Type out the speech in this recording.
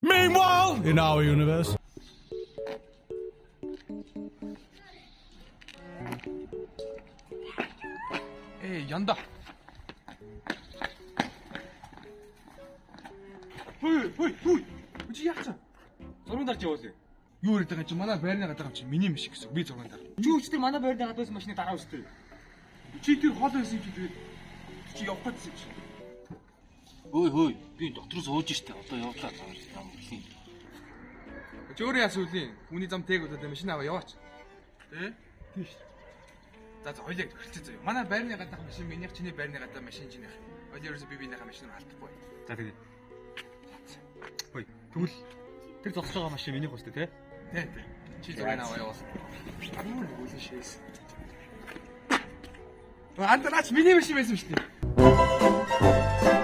Meanwhile, in our universe. 에이 연다. Хүй. Чи яах вэ? Зурган дарж явуулъя. Юу яриад байгаа чи манай байрны гадаа чи миний биш гэсэн. Би зургаан дараа. Чи өчтөр манай байрны гадуусан машины дараа өчтөр. Чи тэр хол байсан чи тэгээд чи явах гэсэн чи. Хөөе. Би доктороос ууж штэ. Одоо явуулаад байгаа юм хэлий. Чи өөрөө яас үлийн хүний зам тээг удаад машин аваа яваач. Тэ? Тийш. За хоёлыг төгөлцөө зөө. Манай байрны гадаа машин минийх, чиний байрны гадаа машин чинийх. Хоёлоос би биенийхээ машинаар алдахгүй. За тэгээд. Хөөе. Тэгвэл тэр зогсож байгаа машин миний хөстэй тий? Тэ. Чи зураг аваа явуулсан. Амин үгүй шээс. Антараач миний машин байсан шүү дээ.